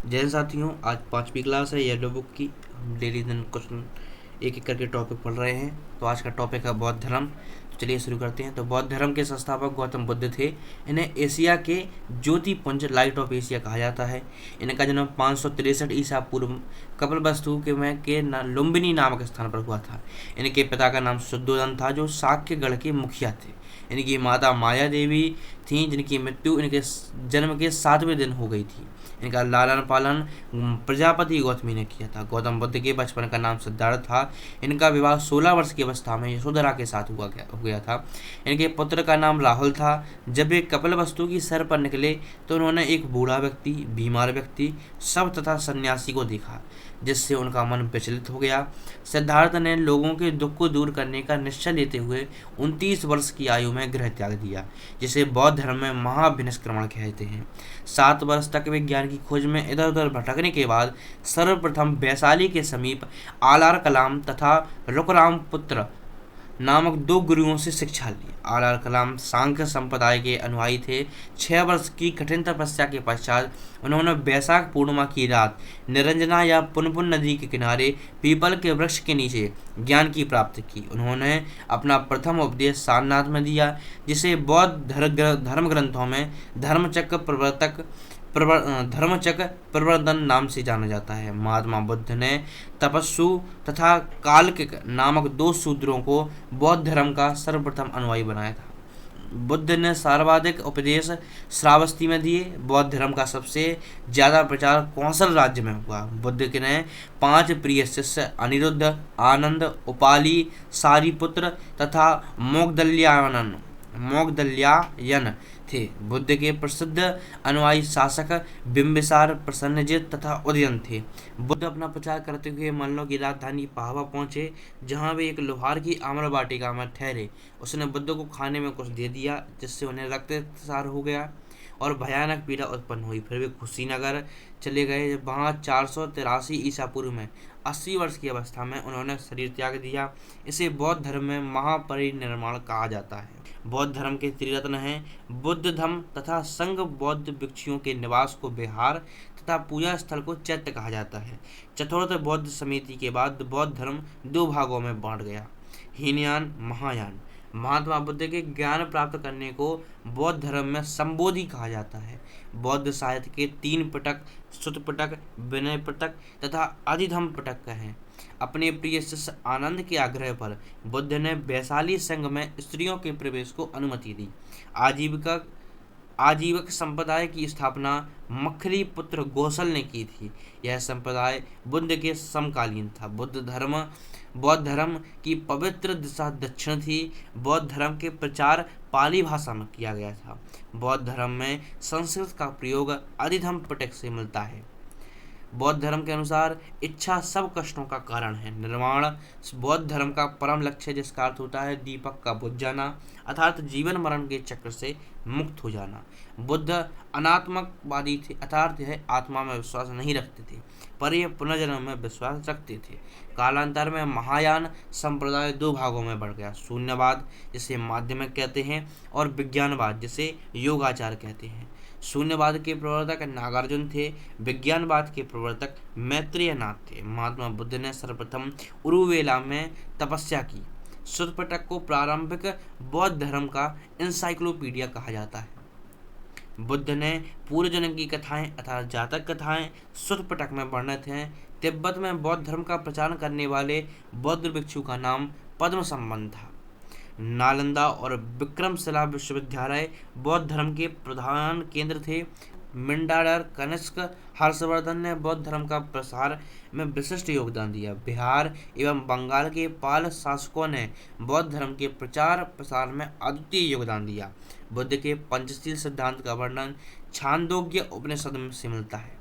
जय साथियों, आज 5वीं क्लास है येलो बुक की। हम डेली दिन क्वेश्चन एक एक करके टॉपिक पढ़ रहे हैं। तो आज का टॉपिक है बौद्ध धर्म। तो चलिए शुरू करते हैं। तो बौद्ध धर्म के संस्थापक गौतम बुद्ध थे। इन्हें एशिया के ज्योतिपुंज लाइट ऑफ एशिया कहा जाता है। इनका जन्म 563 ईसा पूर्व कपिलवस्तु के लुम्बिनी नामक स्थान पर हुआ था। इनके पिता का नाम शुद्धोधन था, जो शाक्य गढ़ के मुखिया थे। इनकी माता माया देवी थीं, जिनकी मृत्यु इनके जन्म के 7वें दिन हो गई थी। इनका लालन पालन प्रजापति गौतमी ने किया था। गौतम बुद्ध के बचपन का नाम सिद्धार्थ था। इनका विवाह 16 वर्ष की अवस्था में यशोधरा के साथ हो गया था। इनके पुत्र का नाम राहुल था। जब वे कपिलवस्तु की सैर पर निकले तो उन्होंने एक बूढ़ा व्यक्ति, बीमार व्यक्ति, शव तथा सन्यासी को देखा, जिससे उनका मन विचलित हो गया। सिद्धार्थ ने लोगों के दुख को दूर करने का निश्चय लेते हुए 29 वर्ष की आयु में गृह त्याग दिया, जिसे बौद्ध धर्म में महाभिनिष्क्रमण कहते हैं। 7 वर्ष तक वे ज्ञान की खोज में इधर उधर भटकने के बाद सर्वप्रथम वैशाली के समीप आलार कलाम तथा रुकराम पुत्र नामक 2 गुरुओं से शिक्षा ली। आलार कलाम सांख्य संप्रदाय के अनुयायी थे। 6 वर्ष की कठिन तपस्या के पश्चात उन्होंने वैशाख पूर्णिमा की रात निरंजना या पुनपुन नदी के किनारे पीपल के वृक्ष के नीचे ज्ञान की प्राप्ति की। उन्होंने अपना प्रथम उपदेश सारनाथ में दिया, जिसे बौद्ध धर्म ग्रंथों में धर्मचक्र प्रवर्तन नाम से जाना जाता है। महात्मा बुद्ध ने तपस्सु तथा कालकिक नामक 2 शूद्रों को बौद्ध धर्म का सर्वप्रथम अनुयायी बनाया था। बुद्ध ने सर्वाधिक उपदेश श्रावस्ती में दिए। बौद्ध धर्म का सबसे ज्यादा प्रचार कौशल राज्य में हुआ। बुद्ध के ने 5 प्रिय शिष्य अनिरुद्ध, आनंद, उपाली, सारिपुत्र तथा मोगदल्यायन थे। बुद्ध के प्रसिद्ध अनुयायी शासक बिंबिसार, प्रसन्नजित तथा उदयन थे। बुद्ध अपना प्रचार करते हुए मल्लों की राजधानी पाहवा पहुंचे, जहां वे एक लोहार की आम्र वाटिका में ठहरे। उसने बुद्ध को खाने में कुछ दे दिया, जिससे उन्हें रक्तस्राव हो गया और भयानक पीड़ा उत्पन्न हुई। फिर वे कुशीनगर चले गए। वहाँ 483 ईसा पूर्व में 80 वर्ष की अवस्था में उन्होंने शरीर त्याग दिया। इसे बौद्ध धर्म में महापरिनिर्वाण कहा जाता है। बौद्ध धर्म के त्रिरत्न हैं बुद्ध धम्म तथा संघ। बौद्ध भिक्षुओं के निवास को विहार तथा पूजा स्थल को चैत्य कहा जाता है। चतुर्थ बौद्ध समिति के बाद बौद्ध धर्म 2 भागों में बांट गया, हीनयान, महायान। महात्मा बुद्ध के ज्ञान प्राप्त करने को बौद्ध धर्म में संबोधि कहा जाता है। बौद्ध साहित्य के 3 पिटक सुत्त पिटक, विनय पिटक तथा अधिधम्म पिटक हैं। अपने प्रिय शिष्य आनंद के आग्रह पर बुद्ध ने वैशाली संघ में स्त्रियों के प्रवेश को अनुमति दी। आजीवक संप्रदाय की स्थापना मखरी पुत्र गोसल ने की थी। यह संप्रदाय बुद्ध के समकालीन था। बौद्ध धर्म की पवित्र दिशा दक्षिण थी। बौद्ध धर्म के प्रचार पाली भाषा में किया गया था। बौद्ध धर्म में संस्कृत का प्रयोग अधिधम्म पिटक से मिलता है। बौद्ध धर्म के अनुसार इच्छा सब कष्टों का कारण है। निर्वाण बौद्ध धर्म का परम लक्ष्य, जिसका अर्थ होता है दीपक का बुझ जाना, अर्थात जीवन मरण के चक्र से मुक्त हो जाना। बुद्ध अनात्मकवादी थे, अर्थात यह आत्मा में विश्वास नहीं रखते थे, पर यह पुनर्जन्म में विश्वास रखते थे। कालांतर में महायान संप्रदाय 2 भागों में बढ़ गया, शून्यवाद, जिसे माध्यमिक कहते हैं, और विज्ञानवाद, जिसे योगाचार कहते हैं। शून्यवाद के प्रवर्तक नागार्जुन थे। विज्ञानवाद के प्रवर्तक मैत्रेयनाथ थे। महात्मा बुद्ध ने सर्वप्रथम उरुवेला में तपस्या की। सुत्त पिटक को प्रारंभिक बौद्ध धर्म का इंसाइक्लोपीडिया कहा जाता है। बुद्ध ने पूर्व जन्म की कथाएं अर्थात जातक कथाएं सुत्त पिटक में वर्णित हैं। तिब्बत में बौद्ध धर्म का प्रचार करने वाले बौद्ध भिक्षु का नाम पद्म संबंध था। नालंदा और विक्रमशिला विश्वविद्यालय बौद्ध धर्म के प्रधान केंद्र थे। मिंडाडर, कनिष्क, हर्षवर्धन ने बौद्ध धर्म का प्रसार में विशिष्ट योगदान दिया। बिहार एवं बंगाल के पाल शासकों ने बौद्ध धर्म के प्रचार प्रसार में अद्वितीय योगदान दिया। बुद्ध के पंचशील सिद्धांत का वर्णन छांदोग्य उपनिषद से मिलता है।